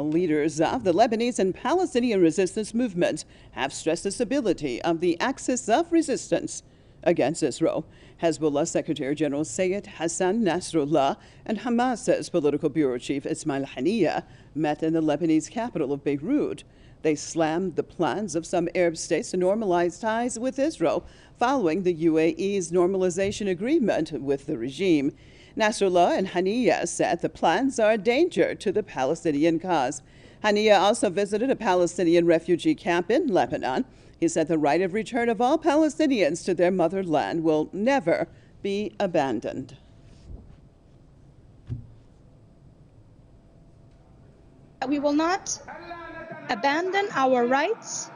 Leaders of the Lebanese and Palestinian resistance movements have stressed the stability of the axis of resistance against Israel. Hezbollah Secretary General Seyyed Hassan Nasrallah and Hamas's Political Bureau Chief Ismail Haniyeh met in the Lebanese capital of Beirut. They slammed the plans of some Arab states to normalize ties with Israel following the UAE's normalization agreement with the regime. Nasrallah and Haniyeh said the plans are a danger to the Palestinian cause. Haniyeh also visited a Palestinian refugee camp in Lebanon. He said the right of return of all Palestinians to their motherland will never be abandoned. We will not abandon our rights.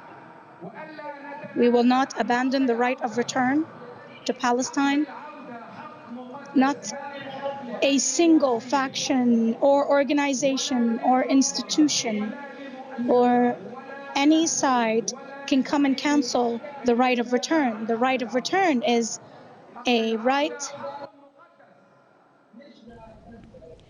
We will not abandon the right of return to Palestine. Not a single faction or organization or institution or any side can come and cancel the right of return. The right of return is a right.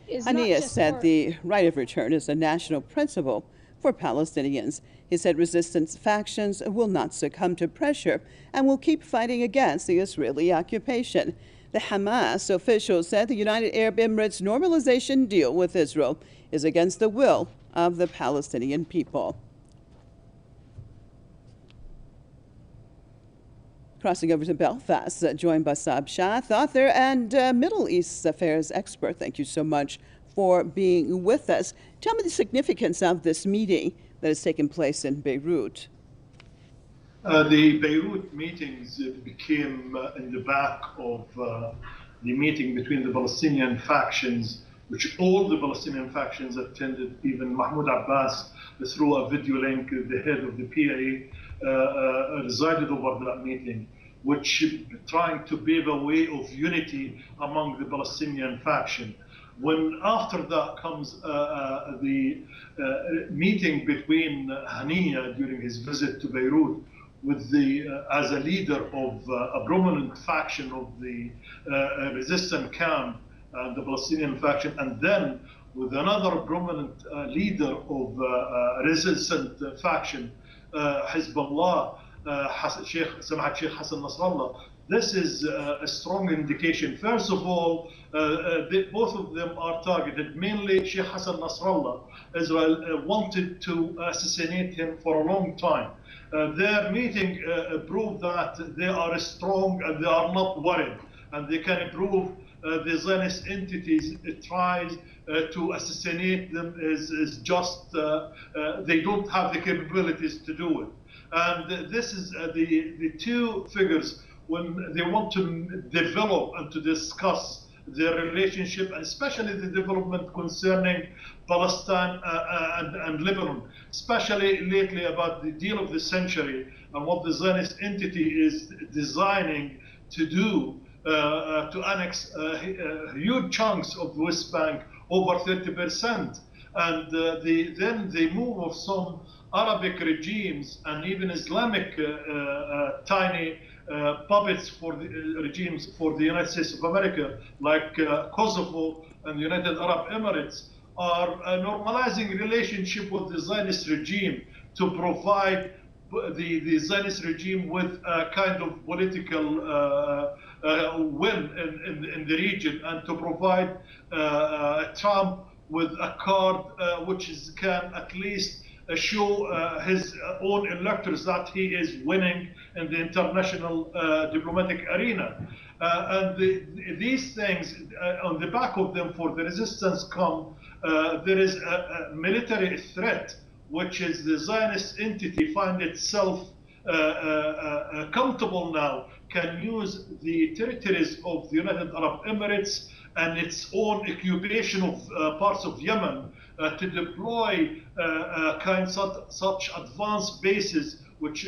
Haniyeh said the right of return is a national principle for Palestinians. He said resistance factions will not succumb to pressure and will keep fighting against the Israeli occupation. The Hamas official said the United Arab Emirates normalization deal with Israel is against the will of the Palestinian people. Crossing over to Belfast, joined by Saab Shath, author and Middle East affairs expert. Thank you so much for being with us. Tell me the significance of this meeting that has taken place in Beirut. The Beirut meetings became in the back of the meeting between the Palestinian factions, which all the Palestinian factions attended. Even Mahmoud Abbas, through a video link, the head of the PA, resided over that meeting, which trying to pave a way of unity among the Palestinian faction. When after that comes the meeting between Haniyeh during his visit to Beirut, with as a leader of a prominent faction of the resistant camp, the Palestinian faction, and then with another prominent leader of resistant faction, Hezbollah, Sheikh Hassan Nasrallah. This is a strong indication. First of all, both of them are targeted. Mainly Sheikh Hassan Nasrallah. Israel wanted to assassinate him for a long time. Their meeting proved that they are strong and they are not worried, and they can prove the Zionist entities tries to assassinate them is just they don't have the capabilities to do it. And this is the two figures when they want to develop and to discuss their relationship, and especially the development concerning Palestine and Lebanon, especially lately about the deal of the century and what the Zionist entity is designing to do to annex huge chunks of the West Bank, over 30%. And then the move of some Arabic regimes and even Islamic tiny puppets for the regimes for the United States of America, like Kosovo and the United Arab Emirates, are normalizing relationship with the Zionist regime to provide the Zionist regime with a kind of political win in the region, and to provide Trump with a card which can at least show his own electors that he is winning in the international diplomatic arena. And these things, on the back of them, for the resistance come, there is a military threat, which is the Zionist entity find itself comfortable now, can use the territories of the United Arab Emirates and its own occupation of parts of Yemen to deploy such advanced bases, which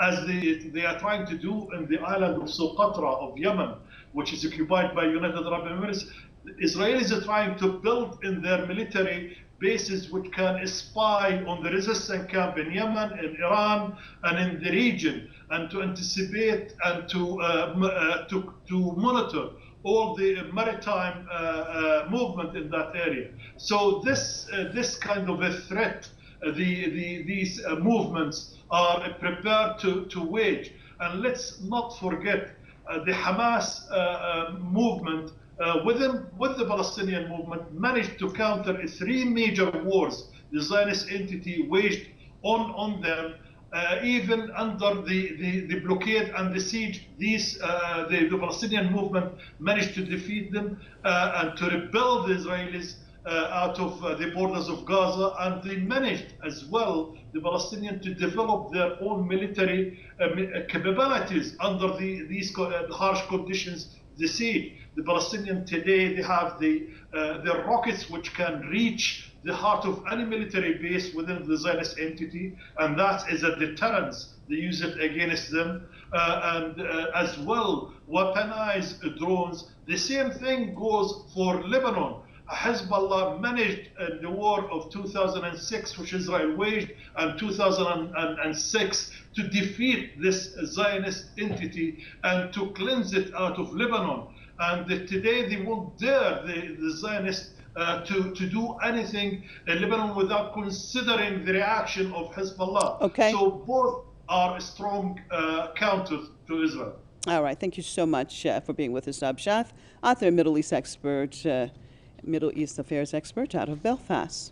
as they are trying to do in the island of Socotra of Yemen, which is occupied by United Arab Emirates. Israelis are trying to build in their military bases which can spy on the resistance camp in Yemen, in Iran, and in the region, and to anticipate and to monitor all the maritime movement in that area. So this kind of a threat, these movements are prepared to wage. And let's not forget the Hamas movement with the Palestinian movement managed to counter 3 major wars the Zionist entity waged on them. Even under the blockade and the siege, the Palestinian movement managed to defeat them and to repel the Israelis out of the borders of Gaza, and they managed as well, the Palestinians, to develop their own military capabilities under these harsh conditions. The siege. The Palestinians today, they have the rockets which can reach the heart of any military base within the Zionist entity, and that is a deterrence. They use it against them, and as well weaponize drones. The same thing goes for Lebanon. Hezbollah managed in the war of 2006, which Israel waged, and 2006 to defeat this Zionist entity and to cleanse it out of Lebanon. And today they won't dare, the Zionists, to do anything in Lebanon without considering the reaction of Hezbollah. Okay. So both are strong counters to Israel. All right. Thank you so much for being with us, Abshath, author, Middle East expert, Middle East affairs expert out of Belfast.